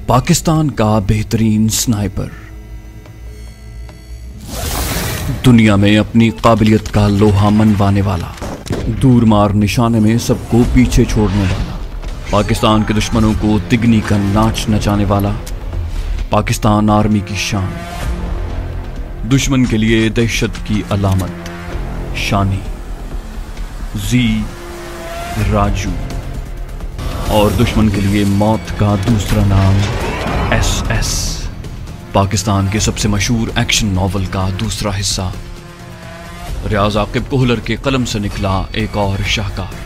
पाकिस्तान का बेहतरीन स्नाइपर, दुनिया में अपनी काबिलियत का लोहा मनवाने वाला, दूर मार निशाने में सबको पीछे छोड़ने वाला, पाकिस्तान के दुश्मनों को तिगनी का नाच नचाने वाला, पाकिस्तान आर्मी की शान, दुश्मन के लिए दहशत की अलामत, शानी जी राजू, और दुश्मन के लिए मौत का दूसरा नाम SS, पाकिस्तान के सबसे मशहूर एक्शन नॉवल का दूसरा हिस्सा। रियाज आकिब कोहलर के कलम से निकला एक और शाहकार।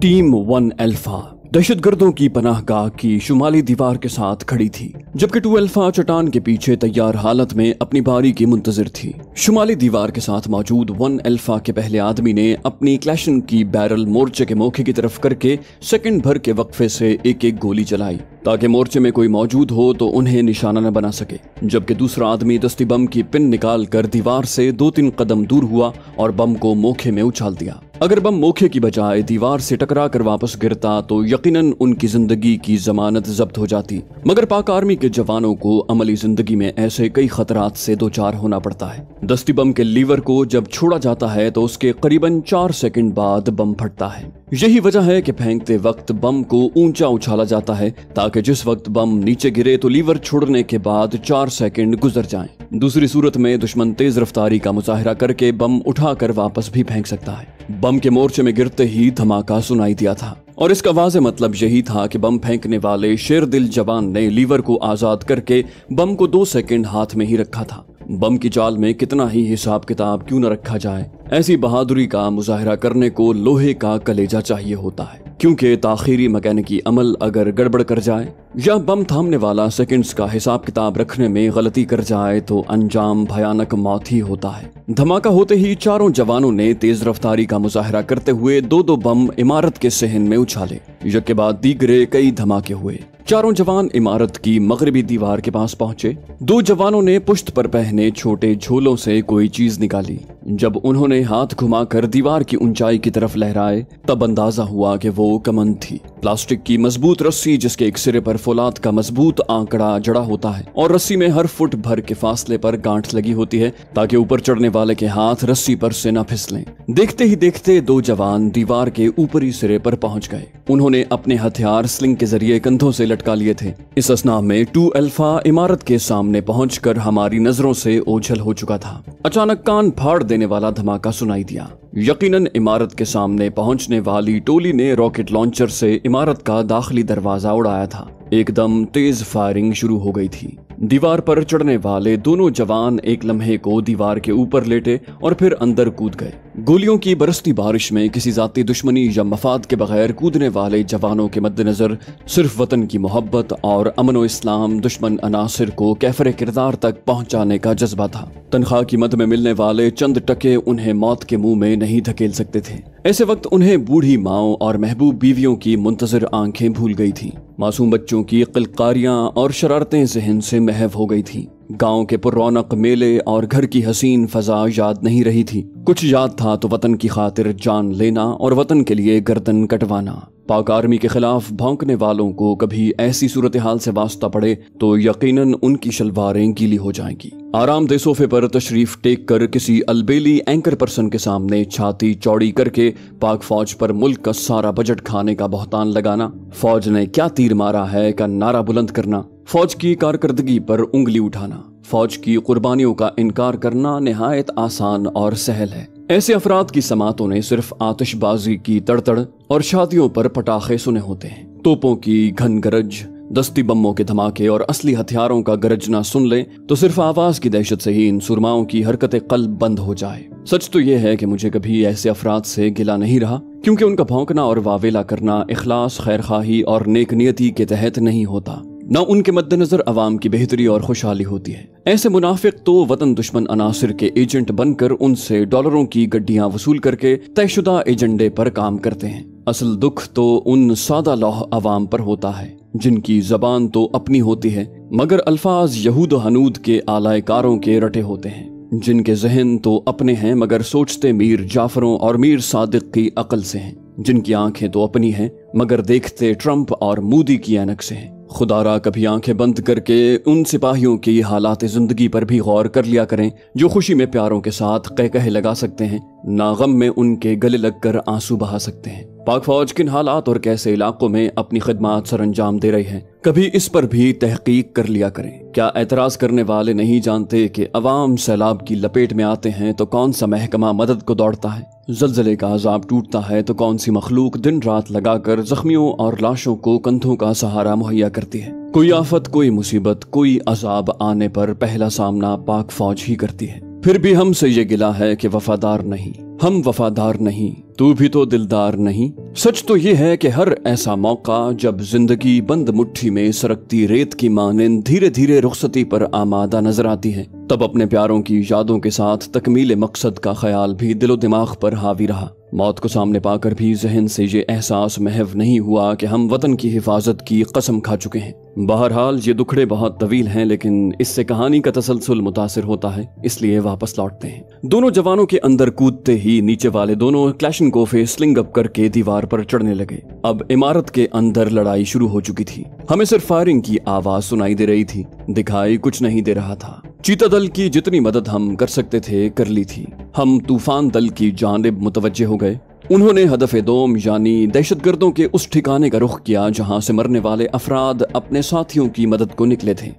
टीम 1 अल्फा दहशतगर्दों की पनाहगाह की शुमाली दीवार के साथ खड़ी थी, जबकि 2 अल्फा चट्टान के पीछे तैयार हालत में अपनी बारी की मुंतजिर थी। शुमाली दीवार के साथ मौजूद 1 अल्फा के पहले आदमी ने अपनी क्लैशन की बैरल मोर्चे के मौके की तरफ करके सेकंड भर के वक्फे से एक एक गोली चलाई, ताकि मोर्चे में कोई मौजूद हो तो उन्हें निशाना न बना सके। जबकि दूसरा आदमी दस्ती बम की पिन निकाल कर दीवार से 2-3 कदम दूर हुआ और बम को मोखे में उछाल दिया। अगर बम मोखे की बजाय दीवार से टकरा कर वापस गिरता तो यकीनन उनकी जिंदगी की जमानत जब्त हो जाती, मगर पाक आर्मी के जवानों को अमली जिंदगी में ऐसे कई खतरात से दो चार होना पड़ता है। दस्ती बम के लीवर को जब छोड़ा जाता है तो उसके करीबन 4 सेकंड बाद बम फटता है। यही वजह है कि फेंकते वक्त बम को ऊंचा उछाला जाता है, ताकि जिस वक्त बम नीचे गिरे तो लीवर छोड़ने के बाद 4 सेकंड गुजर जाएं। दूसरी सूरत में दुश्मन तेज रफ्तारी का मुजाहिरा करके बम उठाकर वापस भी फेंक सकता है। बम के मोर्चे में गिरते ही धमाका सुनाई दिया था, और इसका वाज़ेह मतलब यही था कि बम फेंकने वाले शेर दिल जवान ने लीवर को आजाद करके बम को 2 सेकंड हाथ में ही रखा था। बम की चाल में कितना ही हिसाब किताब क्यों न रखा जाए, ऐसी बहादुरी का मुजाहिरा करने को लोहे का कलेजा चाहिए होता है, क्योंकि ताखीरी मैकेनिकी अमल अगर गड़बड़ कर जाए या बम थामने वाला सेकंड्स का हिसाब किताब रखने में गलती कर जाए तो अंजाम भयानक मौत ही होता है। धमाका होते ही चारों जवानों ने तेज रफ्तारी का मुजाहिरा करते हुए 2-2 बम इमारत के सहन में उछाले। यके बाद दीगरे कई धमाके हुए। चारों जवान इमारत की मगरबी दीवार के पास पहुंचे। 2 जवानों ने पुश्त पर पहने छोटे झोलों से कोई चीज निकाली। जब उन्होंने हाथ घुमाकर दीवार की ऊंचाई की तरफ लहराए तब अंदाजा हुआ कि वो कमन थी, प्लास्टिक की मजबूत रस्सी जिसके एक सिरे पर फौलाद का मजबूत आंकड़ा जड़ा होता है और रस्सी में हर फुट भर के फासले पर गांठ लगी होती है, ताकि ऊपर चढ़ने वाले के हाथ रस्सी पर से न फिसलें। देखते ही देखते 2 जवान दीवार के ऊपरी सिरे पर पहुंच गए। उन्होंने अपने हथियार स्लिंग के जरिए कंधों से लटका लिए थे। इस असना में 2 अल्फा इमारत के सामने पहुंचकर हमारी नजरों से ओझल हो चुका था। अचानक कान फाड़ देने वाला धमाका सुनाई दिया। यकीनन इमारत के सामने पहुंचने वाली टोली ने रॉकेट लॉन्चर से इमारत का दाखिली दरवाजा उड़ाया था। एकदम तेज फायरिंग शुरू हो गई थी। दीवार पर चढ़ने वाले दोनों जवान एक लम्हे को दीवार के ऊपर लेटे और फिर अंदर कूद गए। गोलियों की बरसती बारिश में किसी जाती दुश्मनी या मफाद के बगैर कूदने वाले जवानों के मद्देनजर सिर्फ वतन की मोहब्बत और अमन व इस्लाम दुश्मन अनासिर को कैफरे किरदार तक पहुंचाने का जज्बा था। तनख्वाह की मद में मिलने वाले चंद टके उन्हें मौत के मुंह में नहीं धकेल सकते थे। ऐसे वक्त उन्हें बूढ़ी माओं और महबूब बीवियों की मुंतजर आंखें भूल गई थी। मासूम बच्चों की किलकारियां और शरारतें ज़हन से महव हो गई थी। गांव के पुरौनक मेले और घर की हसीन फजा याद नहीं रही थी। कुछ याद था तो वतन की खातिर जान लेना और वतन के लिए गर्दन कटवाना। पाक आर्मी के खिलाफ भौंकने वालों को कभी ऐसी सूरत हाल से वास्ता पड़े तो यकीनन उनकी शलवारें गीली हो जाएंगी। आरामदेह सोफे पर तशरीफ टेक कर किसी अलबेली एंकर पर्सन के सामने छाती चौड़ी करके पाक फौज पर मुल्क का सारा बजट खाने का बहतान लगाना, फौज ने क्या तीर मारा है का नारा बुलंद करना, फौज की कारकर्दगी पर उंगली उठाना, फौज की कुर्बानियों का इनकार करना निहायत आसान और सहल है। ऐसे अफराद की समातों ने सिर्फ आतिशबाजी की तड़तड़ और शादियों पर पटाखे सुने होते हैं। तोपों की घन गरज, दस्ती बमों के धमाके और असली हथियारों का गरजना सुन ले तो सिर्फ आवाज की दहशत से ही इन सुरमाओं की हरकतें कल्ब बंद हो जाए। सच तो यह है कि मुझे कभी ऐसे अफराद से गिला नहीं रहा, क्योंकि उनका भौंकना और वावेला करना इखलास, खैरखाही और नेक नियति के तहत नहीं होता। न उनके मद्देनजर अवाम की बेहतरी और खुशहाली होती है। ऐसे मुनाफिक तो वतन दुश्मन अनासिर के एजेंट बनकर उनसे डॉलरों की गड्डियां वसूल करके तयशुदा एजेंडे पर काम करते हैं। असल दुख तो उन सादा लौह अवाम पर होता है जिनकी जबान तो अपनी होती है मगर अल्फाज यहूद हनूद के आलायकारों के रटे होते हैं। जिनके जहन तो अपने हैं मगर सोचते मीर जाफरों और मीर सादिक की अकल से हैं, जिनकी आंखें तो अपनी हैं मगर देखते ट्रंप और मोदी की ऐनक से हैं। खुदारा कभी आंखें बंद करके उन सिपाहियों की हालात जिंदगी पर भी गौर कर लिया करें जो खुशी में प्यारों के साथ कह लगा सकते हैं, ना गम में उनके गले लगकर आंसू बहा सकते हैं। पाक फौज किन हालात और कैसे इलाकों में अपनी खिदमत सर अंजाम दे रही है, कभी इस पर भी तहकीक कर लिया करें। क्या एतराज करने वाले नहीं जानते कि अवाम सैलाब की लपेट में आते हैं तो कौन सा महकमा मदद को दौड़ता है, जल्जले का अजाब टूटता है तो कौन सी मखलूक दिन रात लगाकर जख्मियों और लाशों को कंधों का सहारा मुहैया करती है। कोई आफत, कोई मुसीबत, कोई अजाब आने पर पहला सामना पाक फौज ही करती है। फिर भी हमसे ये गिला है कि वफादार नहीं, हम वफादार नहीं, तू भी तो दिलदार नहीं। सच तो ये है कि हर ऐसा मौका जब जिंदगी बंद मुट्ठी में सरकती रेत की मानिंद धीरे धीरे रुखसती पर आमादा नजर आती है, तब अपने प्यारों की यादों के साथ तकमील मकसद का ख्याल भी दिलो दिमाग पर हावी रहा। मौत को सामने पाकर भी जहन से ये एहसास महव नहीं हुआ कि हम वतन की हिफाजत की कसम खा चुके हैं। बहरहाल ये दुखड़े बहुत तवील हैं, लेकिन इससे कहानी का तसलसल मुतासिर होता है, इसलिए वापस लौटते हैं। दोनों जवानों के अंदर कूदते ही नीचे वाले दोनों क्लैशनकोफे स्लिंग अप करके दीवार पर चढ़ने लगे। अब इमारत के अंदर लड़ाई शुरू हो चुकी थी। हमें सिर्फ फायरिंग की आवाज सुनाई दे रही थी, दिखाई कुछ नहीं दे रहा था। चीता दल की जितनी मदद हम कर सकते थे कर ली थी। हम तूफान दल की जानिब मुतवज्जे हो गए। उन्होंने हदफ़े दोम यानी दहशतगर्दों के उस ठिकाने का रुख किया जहां से मरने वाले अफराद अपने साथियों की मदद को निकले थे।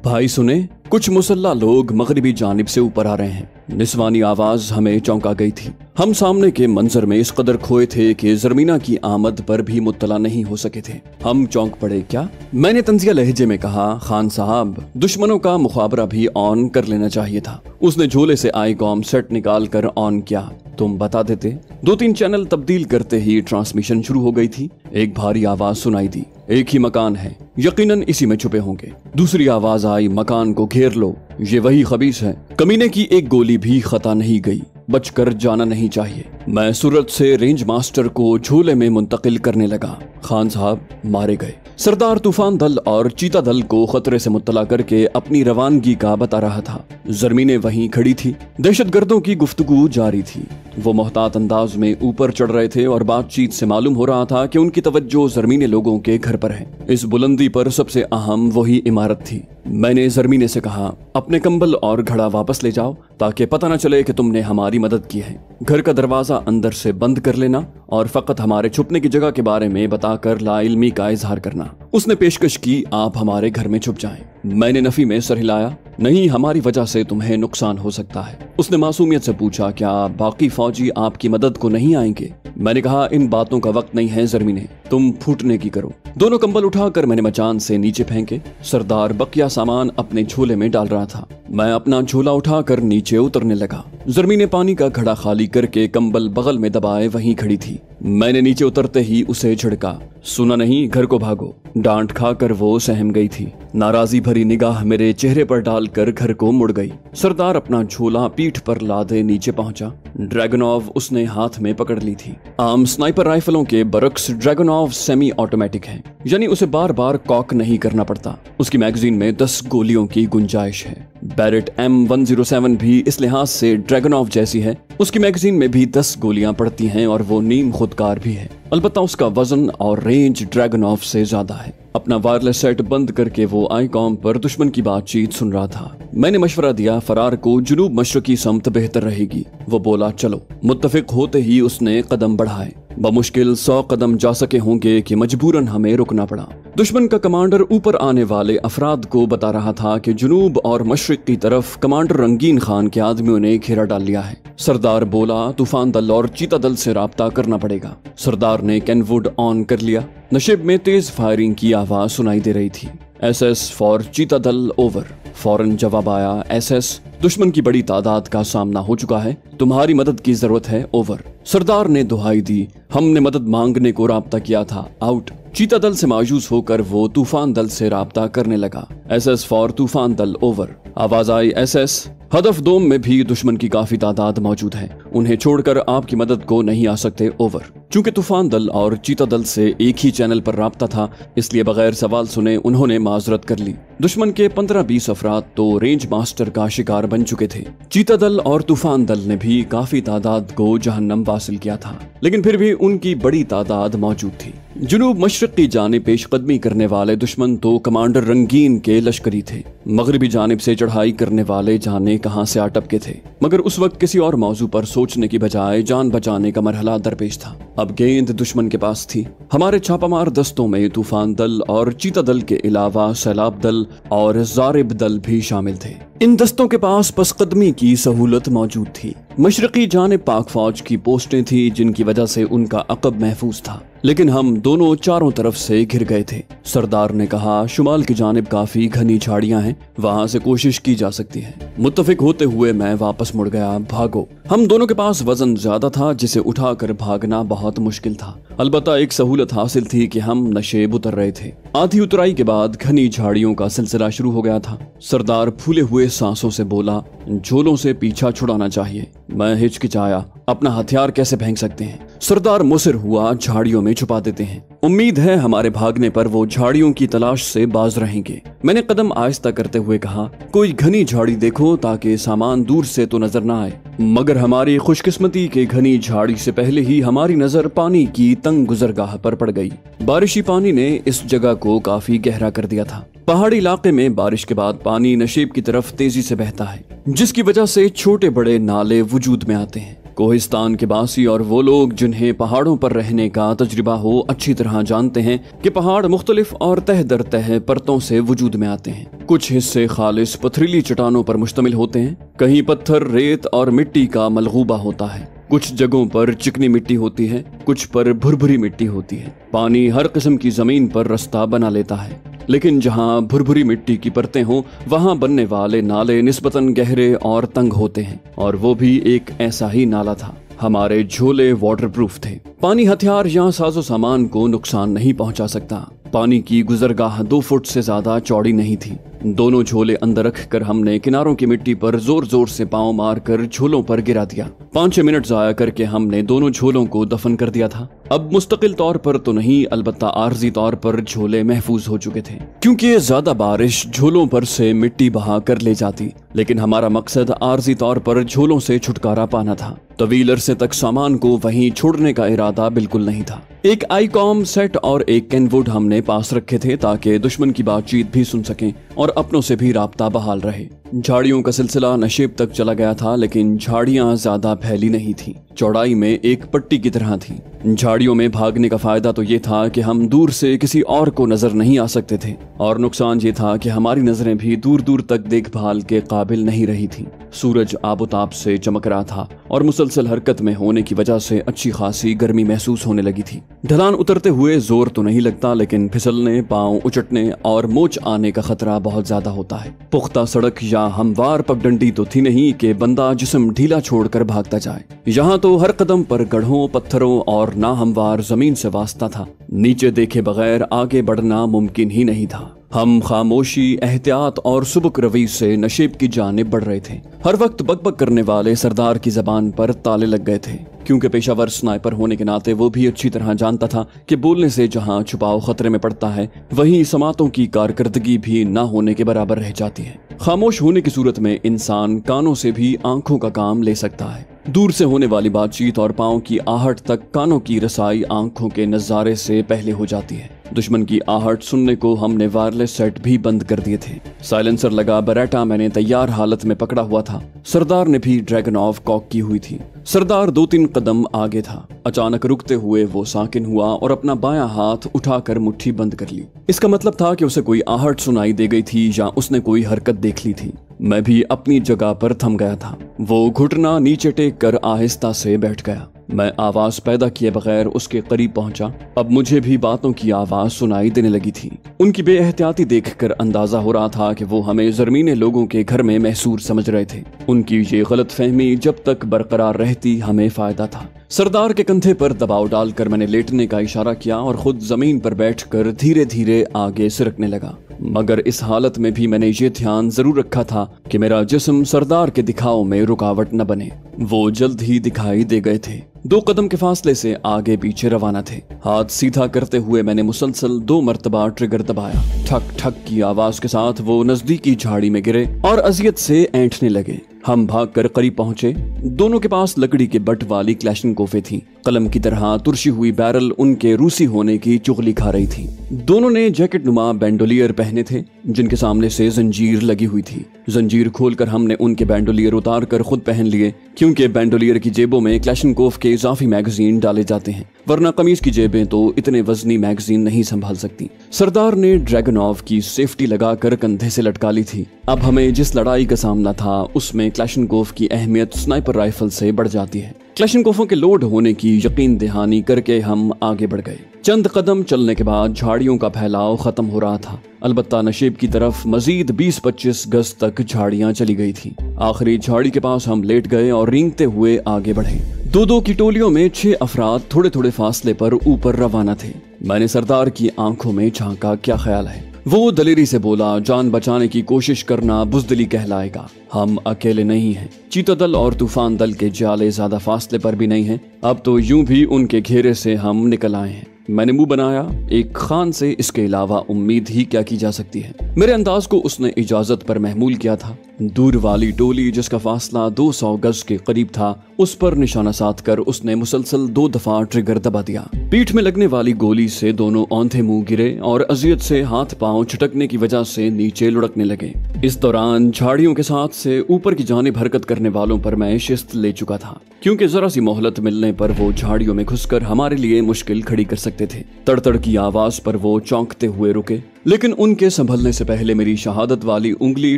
भाई सुने, कुछ मुसल्ला लोग मगरिबी जानिब से ऊपर आ रहे हैं। निस्वानी आवाज हमें चौंका गई थी। हम सामने के मंजर में इस कदर खोए थे कि जरमीना की आमद पर भी मुत्तला नहीं हो सके थे। हम चौंक पड़े। क्या? मैंने तंजिया लहजे में कहा, खान साहब, दुश्मनों का मुखाबरा भी ऑन कर लेना चाहिए था। उसने झोले से आई कॉम सेट निकाल कर ऑन किया। तुम बता देते। 2-3 चैनल तब्दील करते ही ट्रांसमिशन शुरू हो गई थी। एक भारी आवाज सुनाई दी, एक ही मकान है, यकीनन इसी में छुपे होंगे। दूसरी आवाज आई, मकान को घेर लो, ये वही खबीस है। कमीने की एक गोली भी खता नहीं गई, बचकर जाना नहीं चाहिए। मैं सूरत से रेंज मास्टर को झोले में मुंतकिल करने लगा। खान साहब मारे गए। सरदार तूफान दल और चीता दल को खतरे से मुत्तला करके अपनी रवानगी का बता रहा था। जरमीने वहीं खड़ी थी। दहशतगर्दों की गुफ्तगू जारी थी। वो मोहतात अंदाज में ऊपर चढ़ रहे थे और बातचीत से मालूम हो रहा था कि उनकी तवज्जो जरमीने लोगों के घर पर है। इस बुलंदी पर सबसे अहम वही इमारत थी। मैंने जरमीने से कहा, अपने कंबल और घड़ा वापस ले जाओ ताकि पता न चले कि तुमने हमारी मदद की है। घर का दरवाजा अंदर से बंद कर लेना और फकत हमारे छुपने की जगह के बारे में बताकर लाइल्मी का इजहार करना। उसने पेशकश की, आप हमारे घर में छुप जाएं। मैंने नफी में सर हिलाया। नहीं, हमारी वजह से तुम्हें नुकसान हो सकता है। उसने मासूमियत से पूछा, क्या बाकी फौजी आपकी मदद को नहीं आएंगे? मैंने कहा, इन बातों का वक्त नहीं है जरमीने, तुम फूटने की करो। दोनों कंबल उठाकर मैंने मचान से नीचे फेंके। सरदार बकिया सामान अपने झोले में डाल रहा था। मैं अपना झोला उठाकर नीचे उतरने लगा। जरमीने पानी का घड़ा खाली करके कंबल बगल में दबाए वहीं खड़ी थी। मैंने नीचे उतरते ही उसे झड़का, सुना नहीं, घर को भागो। डांट खाकर वो सहम गई थी। नाराजी भरी निगाह मेरे चेहरे पर डालकर घर को मुड़ गई। सरदार अपना झोला पीठ पर लादे नीचे पहुंचा। ड्रैगनोव उसने हाथ में पकड़ ली थी। आम स्नाइपर राइफलों के बरक्स ड्रैगनोव सेमी ऑटोमेटिक है, यानी उसे बार बार कॉक नहीं करना पड़ता। उसकी मैगजीन में 10 गोलियों की गुंजाइश है। बैरेट M107 भी इस लिहाज से ड्रैगनोव जैसी है। उसकी मैगजीन में भी 10 गोलियां पड़ती हैं और वो नीम खुदकार भी है। अलबत्ता उसका वजन और रेंज ड्रैगनोव से ज्यादा है। अपना वायरलेस सेट बंद करके वो आईकॉम पर दुश्मन की बातचीत सुन रहा था। मैंने मशवरा दिया, फरार को जुनूब मशरकी समत बेहतर रहेगी। वो बोला, चलो। मुत्तफिक होते ही उसने कदम बढ़ाए। बमुश्किल 100 कदम जा सके होंगे कि मजबूरन हमें रुकना पड़ा। दुश्मन का कमांडर ऊपर आने वाले अफराद को बता रहा था कि जुनूब और मशरिक की तरफ कमांडर रंगीन खान के आदमियों ने घेरा डाल लिया है। सरदार बोला, तूफान दल और चीता दल से राब्ता करना पड़ेगा। सरदार ने कैनवुड ऑन कर लिया। नशेब में तेज फायरिंग की आवाज सुनाई दे रही थी। SS फॉर चीता दल ओवर। फौरन जवाब आया, SS, दुश्मन की बड़ी तादाद का सामना हो चुका है, तुम्हारी मदद की जरूरत है, ओवर। सरदार ने दुहाई दी, हमने मदद मांगने को राब्ता किया था, आउट। चीता दल से मायूस होकर वो तूफान दल से राब्ता करने लगा। SS फॉर तूफान दल ओवर। आवाज आई, SS, हदफ दोम में भी दुश्मन की काफी तादाद मौजूद है, उन्हें छोड़कर आपकी मदद को नहीं आ सकते। ओवर। चूंकि तूफान दल और चीता दल से एक ही चैनल पर राब्ता था, इसलिए बगैर सवाल सुने उन्होंने माजरत कर ली। दुश्मन के 15-20 अफराद तो रेंज मास्टर का शिकार बन चुके थे। चीता दल और तूफान दल ने भी काफी तादाद को जहन्नम वासिल किया था, लेकिन फिर भी उनकी बड़ी तादाद मौजूद थी। जुनूब मशरक की जानिब पेशकदमी करने वाले दुश्मन तो कमांडर रंगीन के लश्करी थे। मगरबी जानिब से चढ़ाई करने वाले जाने कहां से अटपके थे, मगर उस वक्त किसी और मौजू पर सोचने की बजाय जान बचाने का मरहला दरपेश था। अब गेंद दुश्मन के पास थी। हमारे छापामार दस्तों में तूफान दल और चीता दल के अलावा सैलाब दल और जारिब दल भी शामिल थे। इन दस्तों के पास पसकदमी की सहूलत मौजूद थी। मशरकी जानिब पाक फौज की पोस्टें थी, जिनकी वजह से उनका अकब महफूज था, लेकिन हम दोनों चारों तरफ से घिर गए थे। सरदार ने कहा, शुमाल की जानिब काफी घनी झाड़ियां हैं, वहां से कोशिश की जा सकती है। मुत्तफिक होते हुए मैं वापस मुड़ गया। भागो। हम दोनों के पास वजन ज्यादा था, जिसे उठाकर भागना बहुत मुश्किल था। अलबत्ता एक सहूलत हासिल थी कि हम नशेब उतर रहे थे। आधी उतराई के बाद घनी झाड़ियों का सिलसिला शुरू हो गया था। सरदार फूले हुए सांसों से बोला, झोलों से पीछा छुड़ाना चाहिए। मैं हिचकिचाया, अपना हथियार कैसे फेंक सकते हैं? सरदार मुसिर हुआ, झाड़ियों में छुपा देते हैं, उम्मीद है हमारे भागने पर वो झाड़ियों की तलाश से बाज रहेंगे। मैंने कदम आहिस्ता करते हुए कहा, कोई घनी झाड़ी देखो ताकि सामान दूर से तो नजर ना आए। मगर हमारी खुशकिस्मती के घनी झाड़ी से पहले ही हमारी नजर पानी की तंग गुजरगाह पर पड़ गई। बारिशी पानी ने इस जगह को काफी गहरा कर दिया था। पहाड़ी इलाके में बारिश के बाद पानी नशेब की तरफ तेजी से बहता है, जिसकी वजह से छोटे बड़े नाले वजूद में आते हैं। कोहिस्तान के बासी और वो लोग जिन्हें पहाड़ों पर रहने का तजुर्बा हो, अच्छी तरह जानते हैं कि पहाड़ मुख्तलिफ और तह दर तह परतों से वजूद में आते हैं। कुछ हिस्से खालिस पथरीली चट्टानों पर मुश्तमिल होते हैं, कहीं पत्थर, रेत और मिट्टी का मलगूबा होता है। कुछ जगहों पर चिकनी मिट्टी होती है, कुछ पर भुरभुरी मिट्टी होती है। पानी हर किस्म की जमीन पर रास्ता बना लेता है, लेकिन जहां भुरभुरी मिट्टी की परतें हों, वहां बनने वाले नाले निस्बतन गहरे और तंग होते हैं, और वो भी एक ऐसा ही नाला था। हमारे झोले वाटरप्रूफ थे। पानी हथियार या साजो सामान को नुकसान नहीं पहुंचा सकता। पानी की गुजरगाह 2 फुट से ज्यादा चौड़ी नहीं थी। दोनों झोले अंदर रखकर हमने किनारों की मिट्टी पर जोर जोर से पांव मारकर झोलों पर गिरा दिया। 5-6 मिनट जाया करके हमने दोनों झोलों को दफन कर दिया था। अब मुस्तकिल तौर पर तो नहीं, अलबत्ता आर्जी तौर पर झोले महफूज हो चुके थे, क्योंकि ज्यादा बारिश झोलों पर से मिट्टी बहा कर ले जाती। लेकिन हमारा मकसद आर्जी तौर पर झोलों से छुटकारा पाना था। तवील अरसे तक सामान को वहीं छोड़ने का इरादा बिल्कुल नहीं था। एक आईकॉम सेट और एक कैनवुड हमने पास रखे थे ताकि दुश्मन की बातचीत भी सुन सकें और अपनों से भी राब्ता बहाल रहे। झाड़ियों का सिलसिला नशेब तक चला गया था, लेकिन झाड़ियां ज्यादा फैली नहीं थी, चौड़ाई में एक पट्टी की तरह थी। झाड़ियों में भागने का फायदा तो ये था कि हम दूर से किसी और को नजर नहीं आ सकते थे, और नुकसान ये था कि हमारी नजरें भी दूर दूर तक देखभाल के काबिल नहीं रही थी। सूरज आबोताब से चमक रहा था और मुसलसल हरकत में होने की वजह से अच्छी खासी गर्मी महसूस होने लगी थी। ढलान उतरते हुए जोर तो नहीं लगता, लेकिन फिसलने, पांव उचटने और मोच आने का खतरा बहुत ज्यादा होता है। पुख्ता सड़क या हमवार पगडंडी तो थी नहीं कि बंदा जिस्म ढीला छोड़कर भागता जाए। यहाँ तो हर कदम पर गढ़ों, पत्थरों और ना हमवार जमीन से वास्ता था। नीचे देखे बगैर आगे बढ़ना मुमकिन ही नहीं था। हम खामोशी, एहतियात और सुबक रवि से नशेब की जानिब बढ़ रहे थे। हर वक्त बकबक करने वाले सरदार की जबान पर ताले लग गए थे, क्योंकि पेशावर स्नाइपर होने के नाते वो भी अच्छी तरह जानता था कि बोलने से जहां छुपाव खतरे में पड़ता है, वहीं समातों की कारकर्दगी भी ना होने के बराबर रह जाती है। खामोश होने की सूरत में इंसान कानों से भी आंखों का काम ले सकता है। दूर से होने वाली बातचीत और पांव की आहट तक कानों की रसाई आंखों के नजारे से पहले हो जाती है। दुश्मन की आहट सुनने को हमने वायरलेस सेट भी बंद कर दिए थे। साइलेंसर लगा बरेटा मैंने तैयार हालत में पकड़ा हुआ था। सरदार ने भी ड्रैगन ऑफ कॉक की हुई थी। सरदार 2-3 कदम आगे था। अचानक रुकते हुए वो साकिन हुआ और अपना बायां हाथ उठाकर मुट्ठी बंद कर ली। इसका मतलब था कि उसे कोई आहट सुनाई दे गई थी या उसने कोई हरकत देख ली थी। मैं भी अपनी जगह पर थम गया था। वो घुटना नीचे टेक कर आहिस्ता से बैठ गया। मैं आवाज पैदा किए बगैर उसके करीब पहुंचा। अब मुझे भी बातों की आवाज सुनाई देने लगी थी। उनकी बेएहतियाती देखकर अंदाजा हो रहा था कि वो हमें ज़मीने लोगों के घर में महसूर समझ रहे थे। उनकी ये गलतफहमी जब तक बरकरार रहती हमें फायदा था। सरदार के कंधे पर दबाव डालकर मैंने लेटने का इशारा किया और खुद जमीन पर बैठकर धीरे धीरे आगे सिरकने लगा। मगर इस हालत में भी मैंने ये ध्यान जरूर रखा था कि मेरा जिस्म सरदार के दिखाव में रुकावट न बने। वो जल्द ही दिखाई दे गए थे। 2 कदम के फासले से आगे पीछे रवाना थे। हाथ सीधा करते हुए मैंने मुसलसल 2 मरतबा ट्रिगर दबाया। ठक ठक की आवाज के साथ वो नजदीकी झाड़ी में गिरे और अजियत से ऐंठने लगे। हम भागकर करीब पहुंचे। दोनों के पास लकड़ी के बट वाली क्लैशनकोफे थी। कलम की तरह तुरशी हुई बैरल उनके रूसी होने की चुगली खा रही थी। दोनों ने जैकेट नुमा बैंडोलियर पहने थे जिनके सामने से जंजीर लगी हुई थी। जंजीर खोलकर हमने उनके बैंडोलियर उतार कर खुद पहन लिए, क्योंकि बैंडोलियर की जेबों में क्लैशनकोफ के इजाफी मैगजीन डाले जाते हैं, वरना कमीज की जेबें तो इतने वजनी मैगजीन नहीं संभाल सकती। सरदार ने ड्रैगनॉव की सेफ्टी लगाकर कंधे से लटका ली थी। अब हमें जिस लड़ाई का सामना था उसमें क्लैशनकोफ की अहमियत स्नाइपर राइफल से बढ़ जाती है। क्लैशनकोफों के लोड होने की यकीन दहानी करके हम आगे बढ़ गए। चंद कदम चलने के बाद झाड़ियों का फैलाव खत्म हो रहा था। अलबत्ता नशेब की तरफ मजीद 20-25 गज तक झाड़ियां चली गई थी। आखिरी झाड़ी के पास हम लेट गए और रेंगते हुए आगे बढ़े। 2-2 की टोलियों में 6 अफराद थोड़े थोड़े फासले पर ऊपर रवाना थे। मैंने सरदार की आंखों में झांका, क्या ख्याल है? वो दलेरी से बोला, जान बचाने की कोशिश करना बुजदिली कहलाएगा। हम अकेले नहीं हैं। चीता दल और तूफान दल के जाले ज्यादा फासले पर भी नहीं हैं। अब तो यूं भी उनके घेरे से हम निकल आए हैं। मैंने मुंह बनाया। एक खान से इसके अलावा उम्मीद ही क्या की जा सकती है? मेरे अंदाज को उसने इजाजत पर महमूल किया था। दूर वाली टोली जिसका फासला 200 गज के करीब था, उस पर निशाना साध कर उसने मुसलसल 2 दफा ट्रिगर दबा दिया। पीठ में लगने वाली गोली से दोनों औंधे मुंह गिरे और अजियत से हाथ पांव छटकने की वजह से नीचे लुढ़कने लगे। इस दौरान झाड़ियों के साथ से ऊपर की जानिब हरकत करने वालों पर मैं शिस्त ले चुका था, क्योंकि जरा सी मोहलत मिलने पर वो झाड़ियों में घुसकर हमारे लिए मुश्किल खड़ी कर सकते थे। तड़तड़ की आवाज पर वो चौंकते हुए रुके, लेकिन उनके संभलने से पहले मेरी शहादत वाली उंगली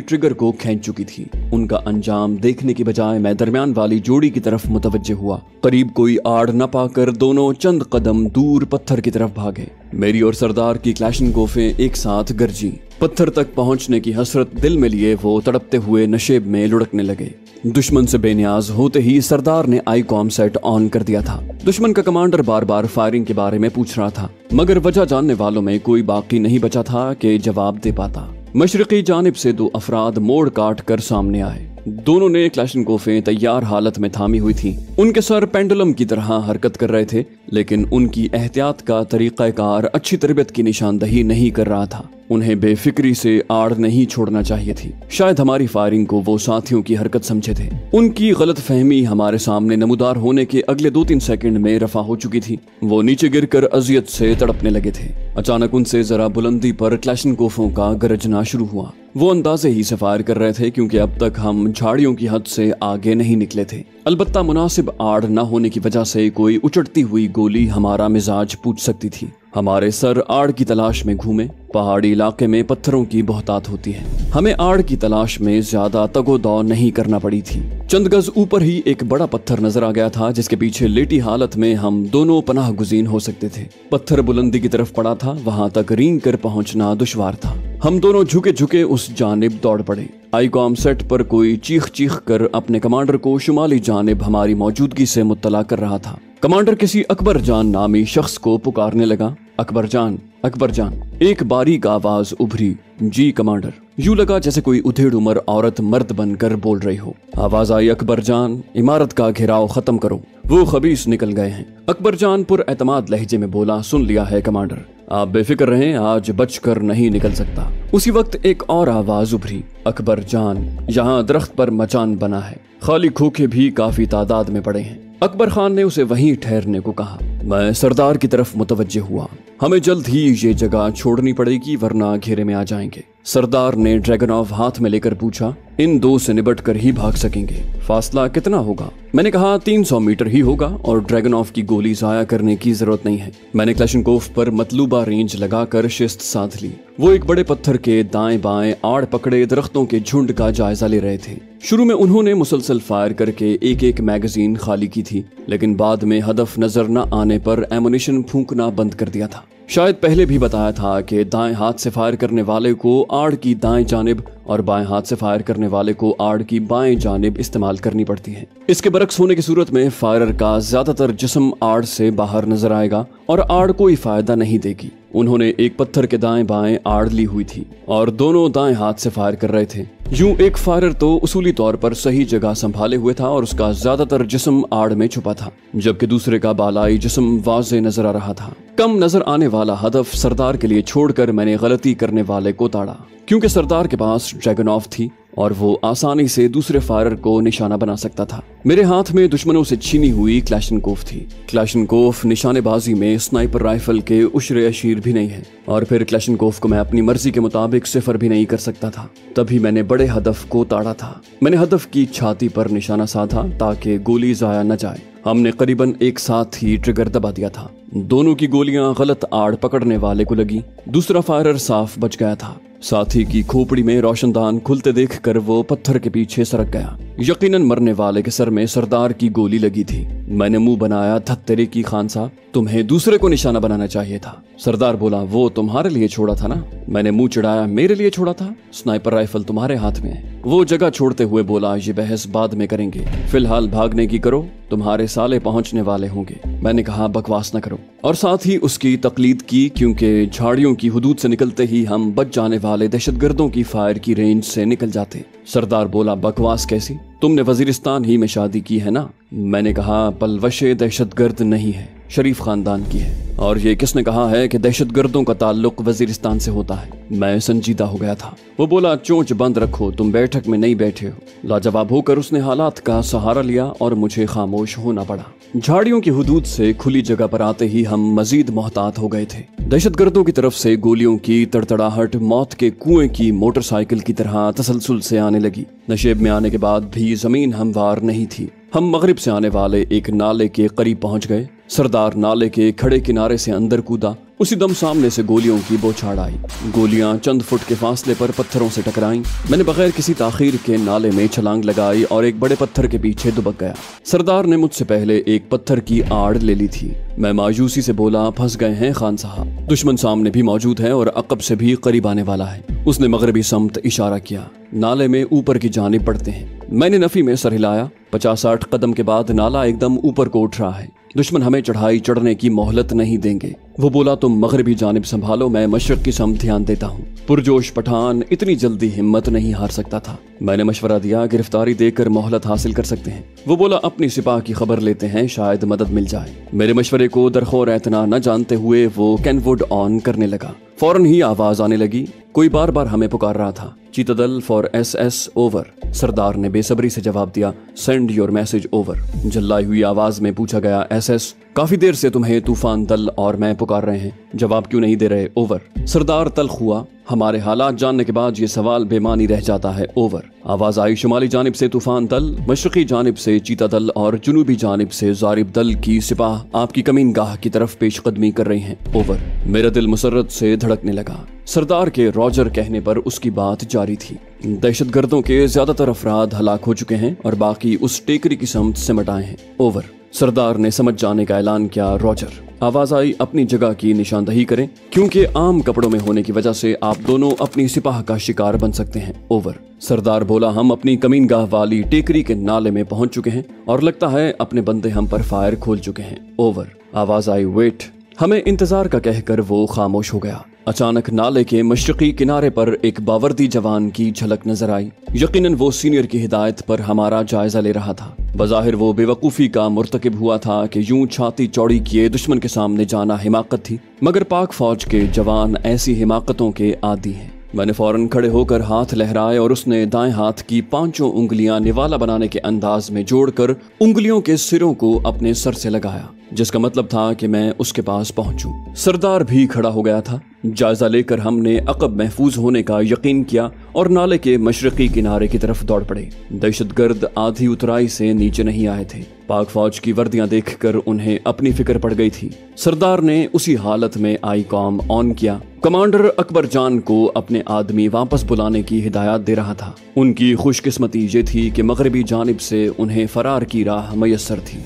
ट्रिगर को खींच चुकी थी। उनका अंजाम देखने की बजाय मैं दरमियान वाली जोड़ी की तरफ मुतवज्जे हुआ। करीब कोई आड़ न पाकर दोनों चंद कदम दूर पत्थर की तरफ भागे। मेरी और सरदार की क्लैशनकोफें एक साथ गरजी। पत्थर तक पहुंचने की हसरत दिल में लिए वो तड़पते हुए नशेब में लुढ़कने लगे। दुश्मन से बेनियाज होते ही सरदार ने आईकॉम सेट ऑन कर दिया था। दुश्मन का कमांडर बार बार फायरिंग के बारे में पूछ रहा था, मगर वजह जानने वालों में कोई बाकी नहीं बचा था कि जवाब दे पाता। मशरकी जानिब से 2 अफराद मोड़ काट कर सामने आए। दोनों ने क्लैशनकोफें तैयार हालत में थामी हुई थी। उनके सर पेंडुलम की तरह हरकत कर रहे थे, लेकिन उनकी एहतियात का तरीकाकार अच्छी तरबियत की निशानदही नहीं कर रहा था। उन्हें बेफिक्री से आड़ नहीं छोड़ना चाहिए थी। शायद हमारी फायरिंग को वो साथियों की हरकत समझे थे। उनकी गलत फहमी हमारे सामने नमूदार होने के अगले 2-3 सेकंड में रफा हो चुकी थी। वो नीचे गिरकर अजियत से तड़पने लगे थे। अचानक उनसे जरा बुलंदी पर क्लैशनकोफों का गरजना शुरू हुआ। वो अंदाजे ही से फायर कर रहे थे, क्योंकि अब तक हम झाड़ियों की हद से आगे नहीं निकले थे। अलबत्ता मुनासिब आड़ न होने की वजह से कोई उचटती हुई गोली हमारा मिजाज पूछ सकती थी। हमारे सर आड़ की तलाश में घूमे। पहाड़ी इलाके में पत्थरों की बहुतात होती है। हमें आड़ की तलाश में ज्यादा तगोदौ नहीं करना पड़ी थी। चंद गज ऊपर ही एक बड़ा पत्थर नजर आ गया था, जिसके पीछे लेटी हालत में हम दोनों पनाह गुज़ीन हो सकते थे। पत्थर बुलंदी की तरफ पड़ा था, वहां तक रेंग कर पहुंचना दुश्वार था। हम दोनों झुके झुके उस जानिब दौड़ पड़े। आईकॉम सेट पर कोई चीख चीख कर अपने कमांडर को शुमाली जानिब हमारी मौजूदगी से मुत्तला कर रहा था। कमांडर किसी अकबर जान नामी शख्स को पुकारने लगा। अकबर जान, अकबर जान। एक बारीक आवाज उभरी, जी कमांडर। यूं लगा जैसे कोई उधेड़ उम्र औरत मर्द बनकर बोल रही हो। आवाज आई, अकबर जान, इमारत का घेराव खत्म करो, वो खबीस निकल गए हैं। अकबर जान पुर एतमाद लहजे में बोला, सुन लिया है कमांडर, आप बेफिक्र रहें, आज बचकर नहीं निकल सकता। उसी वक्त एक और आवाज उभरी, अकबर जान, यहाँ दरख्त पर मचान बना है, खाली खोखे भी काफी तादाद में पड़े हैं। अकबर खान ने उसे वहीं ठहरने को कहा। मैं सरदार की तरफ मुतवज्जे हुआ। हमें जल्द ही ये जगह छोड़नी पड़ेगी, वरना घेरे में आ जाएंगे। सरदार ने ड्रैगनॉव हाथ में लेकर पूछा, इन 2 से निबट कर ही भाग सकेंगे, फासला कितना होगा? मैंने कहा 300 मीटर ही होगा और ड्रैगनॉव की गोली जाया करने की जरूरत नहीं है। मैंने क्लैशनकोफ पर मतलूबा रेंज लगाकर शिस्त साध ली। वो एक बड़े पत्थर के दाएं बाएं आड़ पकड़े दरख्तों के झुंड का जायजा ले रहे थे। शुरू में उन्होंने मुसलसल फायर करके एक एक मैगजीन खाली की थी, लेकिन बाद में हदफ नजर न आने पर एमुनिशन फूंकना बंद कर दिया था। शायद पहले भी बताया था कि दाएं हाथ से फायर करने वाले को आड़ की दाएं जानिब और बाएं हाथ से फायर करने वाले को आड़ की बाएं जानिब इस्तेमाल करनी पड़ती है। इसके बरक्स होने की सूरत में फायरर का ज्यादातर जिस्म आड़ से बाहर नजर आएगा और आड़ कोई फायदा नहीं देगी। उन्होंने एक पत्थर के दाएं बाएं आड़ ली हुई थी और दोनों दाएं हाथ से फायर कर रहे थे। यूं एक फायरर तो उसूली तौर पर सही जगह संभाले हुए था और उसका ज्यादातर जिस्म आड़ में छुपा था, जबकि दूसरे का बालाई जिस्म वाज़े नजर आ रहा था। कम नजर आने वाला हदफ सरदार के लिए छोड़कर मैंने गलती करने वाले को ताड़ा, क्योंकि सरदार के पास ड्रैगनऑफ थी और वो आसानी से दूसरे फायरर को निशाना बना सकता था। मेरे हाथ में दुश्मनों से छीनी हुई क्लैशनकोफ थी। क्लैशनकोफ निशानेबाजी में स्नाइपर राइफल के उशरे अशीर भी नहीं है और फिर क्लैशनकोफ को मैं अपनी मर्जी के मुताबिक सिफर भी नहीं कर सकता था। तभी मैंने बड़े हदफ को ताड़ा था। मैंने हदफ की छाती पर निशाना साधा ताकि गोली जाया न जाए। हमने करीबन एक साथ ही ट्रिगर दबा दिया था। दोनों की गोलियां गलत आड़ पकड़ने वाले को लगी। दूसरा फायरर साफ बच गया था। साथी की खोपड़ी में रोशनदान खुलते देखकर वो पत्थर के पीछे सरक गया। यकीनन मरने वाले के सर में सरदार की गोली लगी थी। मैंने मुंह बनाया, धत्तेरे की खान साहब, तुम्हें दूसरे को निशाना बनाना चाहिए था। सरदार बोला, वो तुम्हारे लिए छोड़ा था ना। मैंने मुंह चिढ़ाया, मेरे लिए छोड़ा था? स्नाइपर राइफल तुम्हारे हाथ में है। वो जगह छोड़ते हुए बोला, ये बहस बाद में करेंगे, फिलहाल भागने की करो, तुम्हारे साले पहुंचने वाले होंगे। मैंने कहा, बकवास न करो, और साथ ही उसकी तकलीद की, क्योंकि झाड़ियों की हुदूद से निकलते ही हम बच जाने वाले दहशतगर्दों की फायर की रेंज से निकल जाते। सरदार बोला, बकवास कैसी? तुमने वजीरिस्तान ही में शादी की है ना? मैंने कहा, पलवशे दहशतगर्द नहीं है, शरीफ खानदान की है। और ये किसने कहा है कि दहशतगर्दों का ताल्लुक वजीरिस्तान से होता है? मैं संजीदा हो गया था। वो बोला, चोंच बंद रखो, तुम बैठक में नहीं बैठे हो। लाजवाब होकर उसने हालात का सहारा लिया और मुझे खामोश होना पड़ा। झाड़ियों की हुदूद से खुली जगह पर आते ही हम मजीद मोहतात हो गए थे। दहशतगर्दों की तरफ से गोलियों की तड़तड़ाहट मौत के कुएं की मोटरसाइकिल की तरह तसलसल से आने लगी। नशेब में आने के बाद भी जमीन हमवार नहीं थी। हम मगरिब से आने वाले एक नाले के करीब पहुंच गए। सरदार नाले के खड़े किनारे से अंदर कूदा। उसी दम सामने से गोलियों की बौछार आई। गोलियां चंद फुट के फासले पर पत्थरों से टकराईं। मैंने बगैर किसी ताखीर के नाले में छलांग लगाई और एक बड़े पत्थर के पीछे दुबक गया। सरदार ने मुझसे पहले एक पत्थर की आड़ ले ली थी। मैं मायूसी से बोला, फंस गए हैं खान साहब, दुश्मन सामने भी मौजूद है और अकब से भी करीब आने वाला है। उसने मगरबी समत इशारा किया। नाले में ऊपर की जानिब पड़ते हैं। मैंने नफी में सर हिलाया। 50-60 कदम के बाद नाला एकदम ऊपर को उठ रहा है। दुश्मन हमें चढ़ाई चढ़ने की मोहलत नहीं देंगे। वो बोला, तुम मगरबी जानिब संभालो, मैं मशरक की समत ध्यान देता हूँ। पुरजोश पठान इतनी जल्दी हिम्मत नहीं हार सकता था। मैंने मशवरा दिया, गिरफ्तारी देकर मोहलत हासिल कर सकते हैं। वो बोला, अपनी सिपाह की खबर लेते हैं, शायद मदद मिल जाए। मेरे मशवरे को दरखोर एतना न जानते हुए वो कैनवुड ऑन करने लगा। फौरन ही आवाज आने लगी। कोई बार बार हमें पुकार रहा था। चीतादल फॉर SS ओवर। सरदार ने बेसब्री से जवाब दिया, सेंड योर मैसेज ओवर। जल्लाई हुई आवाज में पूछा गया, SS, काफी देर से तुम्हें तूफान दल और मैं पुकार रहे हैं, जवाब क्यों नहीं दे रहे? ओवर। सरदार तल्ख हुआ। हमारे हालात जानने के बाद ये सवाल बेमानी रह जाता है। ओवर। आवाज आई, शुमाली जानिब से तूफान दल, मशरकी जानिब से चीता दल और जुनूबी जानिब से जारिब दल की सिपाह आपकी कमीनगाह की तरफ पेशकदमी कर रही हैं। ओवर। मेरा दिल मुसर्रत से धड़कने लगा। सरदार के रॉजर कहने पर उसकी बात जारी थी। दहशतगर्दों के ज्यादातर अफराद हलाक हो चुके हैं और बाकी उस टेकरी की समत सिमट आए हैं। ओवर। सरदार ने समझ जाने का ऐलान किया। रॉजर। आवाज आई, अपनी जगह की निशानदही करें, क्योंकि आम कपड़ों में होने की वजह से आप दोनों अपनी सिपाह का शिकार बन सकते हैं। ओवर। सरदार बोला, हम अपनी कमीनगाह वाली टेकरी के नाले में पहुंच चुके हैं और लगता है अपने बंदे हम पर फायर खोल चुके हैं। ओवर। आवाज आई, वेट। हमें इंतजार का कहकर वो खामोश हो गया। अचानक नाले के मशरकी किनारे पर एक बावर्दी जवान की झलक नजर आई। यकीनन वो सीनियर की हिदायत पर हमारा जायजा ले रहा था। बज़ाहिर वो बेवकूफ़ी का मुर्तकिब हुआ था कि यूं छाती चौड़ी किए दुश्मन के सामने जाना हिमाकत थी, मगर पाक फौज के जवान ऐसी हिमाकतों के आदी हैं। मैंने फौरन खड़े होकर हाथ लहराए और उसने दाएं हाथ की 5 उंगलियां निवाला बनाने के अंदाज में जोड़कर उंगलियों के सिरों को अपने सर से लगाया, जिसका मतलब था कि मैं उसके पास पहुंचूं। सरदार भी खड़ा हो गया था। जायजा लेकर हमने अकब महफूज होने का यकीन किया और नाले के मशरकी किनारे की तरफ दौड़ पड़े। दहशतगर्द आधी उतराई से नीचे नहीं आए थे। पाक फौज की वर्दियां देखकर उन्हें अपनी फिक्र पड़ गई थी। सरदार ने उसी हालत में आई कॉम ऑन किया। कमांडर अकबर जान को अपने आदमी वापस बुलाने की हिदायत दे रहा था। उनकी खुशकिस्मती ये थी कि मगरबी जानिब से उन्हें फरार की राह मयस्सर थी।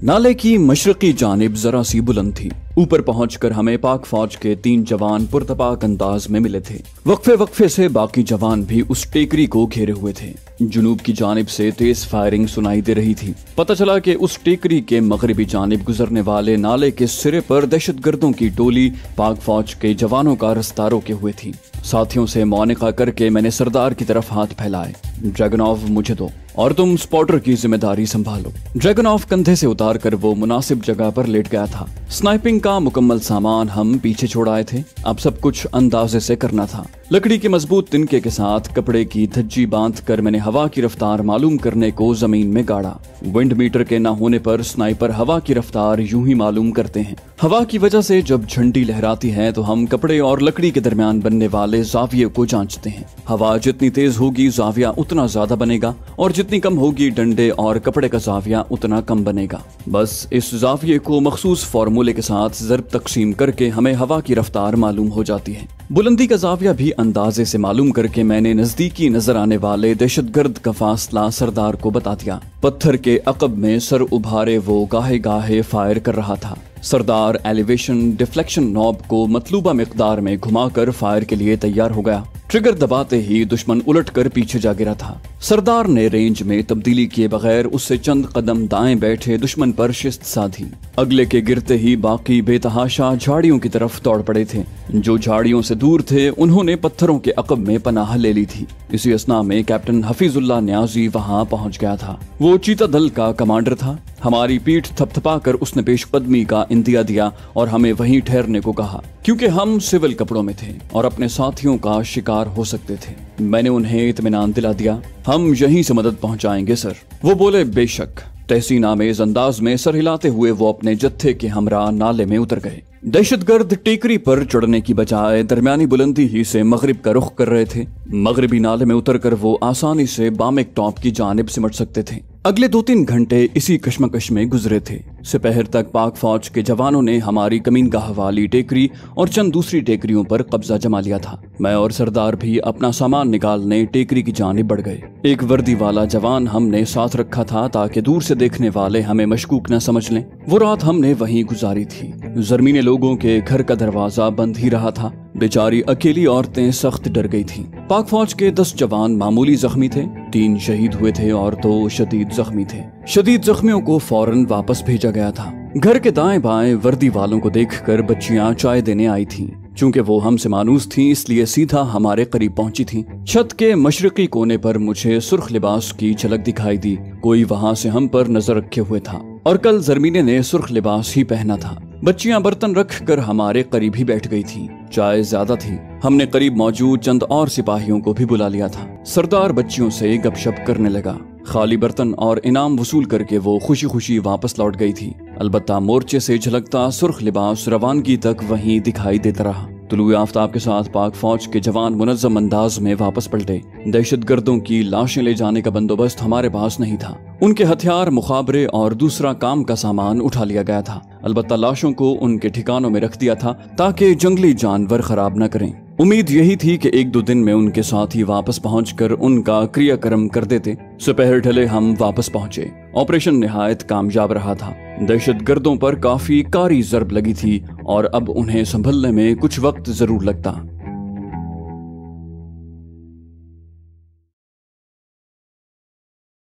नाले की मशरकी जानिब जरा सी बुलंद थी। ऊपर पहुंचकर हमें पाक फौज के 3 जवान पुरतपाक अंदाज में मिले थे। वक्फे वक्फे से बाकी जवान भी उस टेकरी को घेरे हुए थे। जुनूब की जानिब से तेज फायरिंग सुनाई दे रही थी। पता चला कि उस टेकरी के मगरबी जानिब गुजरने वाले नाले के सिरे पर दहशतगर्दों की टोली पाक फौज के जवानों का रास्ता रोके हुए थी। साथियों से मौनिका करके मैंने सरदार की तरफ हाथ फैलाए। ड्रैगनॉव मुझे दो और तुम स्पॉटर की जिम्मेदारी संभालो। ड्रैगनॉव कंधे से उतार कर वो मुनासिब जगह पर लेट गया था। स्नाइपिंग का मुकम्मल सामान हम पीछे छोड़ आए थे। अब सब कुछ अंदाजे से करना था। लकड़ी के मजबूत तिनके के साथ कपड़े की धज्जी बांध कर मैंने हवा की रफ्तार मालूम करने को जमीन में गाड़ा। विंड मीटर के न होने पर स्नाइपर हवा की रफ्तार यूं ही मालूम करते हैं। हवा की वजह से जब झंडी लहराती है तो हम कपड़े और लकड़ी के दरमियान बनने वाले जाविये को जांचते हैं। हवा जितनी तेज होगी जाविया उतना ज्यादा बनेगा और जितनी कम होगी डंडे और कपड़े का जाविया उतना कम बनेगा। बस इस जाविये को मखसूस फार्मूले के साथ ज़रब तकसीम करके हमें हवा की रफ्तार मालूम हो जाती है। बुलंदी का जाविया भी अंदाजे से मालूम करके मैंने नजदीकी नजर आने वाले दहशतगर्द का फासला सरदार को बता दिया। पत्थर के अकब में सर उभारे वो गाहे गाहे फायर कर रहा था। सरदार एलिवेशन डिफ्लेक्शन नॉब को मतलूबा मिकदार में घुमाकर फायर के लिए तैयार हो गया। ट्रिगर दबाते ही दुश्मन उलटकर पीछे जा गिरा था। सरदार ने रेंज में तब्दीली किए बगैर उससे चंद कदम दाएं बैठे दुश्मन पर शिस्त साधी। अगले के गिरते ही बाकी बेतहाशा झाड़ियों की तरफ दौड़ पड़े थे। जो झाड़ियों से दूर थे उन्होंने पत्थरों के अकब में पनाह ले ली थी। इसी असना में कैप्टन हफीजुल्लाह न्याजी वहां पहुंच गया था। वो चीता दल का कमांडर था। हमारी पीठ थपथपा कर उसने पेशकदमी का इंदिया दिया और हमें वहीं ठहरने को कहा, क्योंकि हम सिविल कपड़ों में थे और अपने साथियों का शिकार हो सकते थे। मैंने उन्हें इत्मीनान दिला दिया, हम यहीं से मदद पहुंचाएंगे सर। वो बोले, बेशक। तहसीन आमेज अंदाज में सर हिलाते हुए वो अपने जत्थे के हमरा नाले में उतर गए। दहशतगर्द टेकरी पर चढ़ने की बजाय दरमियानी बुलंदी ही से मगरिब का रुख कर रहे थे। मगरिबी नाले में उतरकर वो आसानी से बामेक टॉप की जानिब सिमट सकते थे। अगले 2-3 घंटे इसी कश्मकश में गुजरे थे। दोपहर तक पाक फौज के जवानों ने हमारी कमीनगाह वाली टेकरी और चंद दूसरी टेकरियों पर कब्जा जमा लिया था। मैं और सरदार भी अपना सामान निकालने टेकरी की जानिब बढ़ गए। एक वर्दी वाला जवान हमने साथ रखा था ताकि दूर से देखने वाले हमें मशकूक न समझ लें। वो रात हमने वहीं गुजारी थी। जरमीने लोगों के घर का दरवाजा बंद ही रहा था। बेचारी अकेली औरतें सख्त डर गई थीं। पाक फौज के 10 जवान मामूली जख्मी थे, 3 शहीद हुए थे और 2 शदीद जख्मी थे। शदीद जख्मियों को फौरन वापस भेजा गया था। घर के दाएं बाएं वर्दी वालों को देखकर बच्चियां चाय देने आई थीं। चूंकि वो हमसे मानूस थीं इसलिए सीधा हमारे करीब पहुंची थीं। छत के मशरकी कोने पर मुझे सुर्ख लिबास की झलक दिखाई दी। कोई वहां से हम पर नजर रखे हुए था और कल जरमीने ने सुर्ख लिबास ही पहना था। बच्चियां बर्तन रख कर हमारे करीब ही बैठ गई थीं। चाय ज्यादा थी। हमने करीब मौजूद चंद और सिपाहियों को भी बुला लिया था। सरदार बच्चियों से गपशप करने लगा। खाली बर्तन और इनाम वसूल करके वो खुशी खुशी वापस लौट गई थी। अलबत्ता मोर्चे से झलकता सुर्ख लिबास रवानगी तक वहीं दिखाई देता रहा। तुलुए आफ्ताब के साथ पाक फौज के जवान मुनज़्ज़म अंदाज में वापस पलटे। दहशतगर्दों की लाशें ले जाने का बंदोबस्त हमारे पास नहीं था। उनके हथियार, मुखाबरे और दूसरा काम का सामान उठा लिया गया था। अलबत्ता लाशों को उनके ठिकानों में रख दिया था ताकि जंगली जानवर खराब न करें। उम्मीद यही थी कि 1-2 दिन में उनके साथ ही वापस पहुंचकर उनका क्रियाक्रम कर देते। दोपहर ढले हम वापस पहुंचे। ऑपरेशन निहायत कामयाब रहा था। दहशतगर्दों पर काफी कारी ज़रब लगी थी और अब उन्हें संभलने में कुछ वक्त जरूर लगता।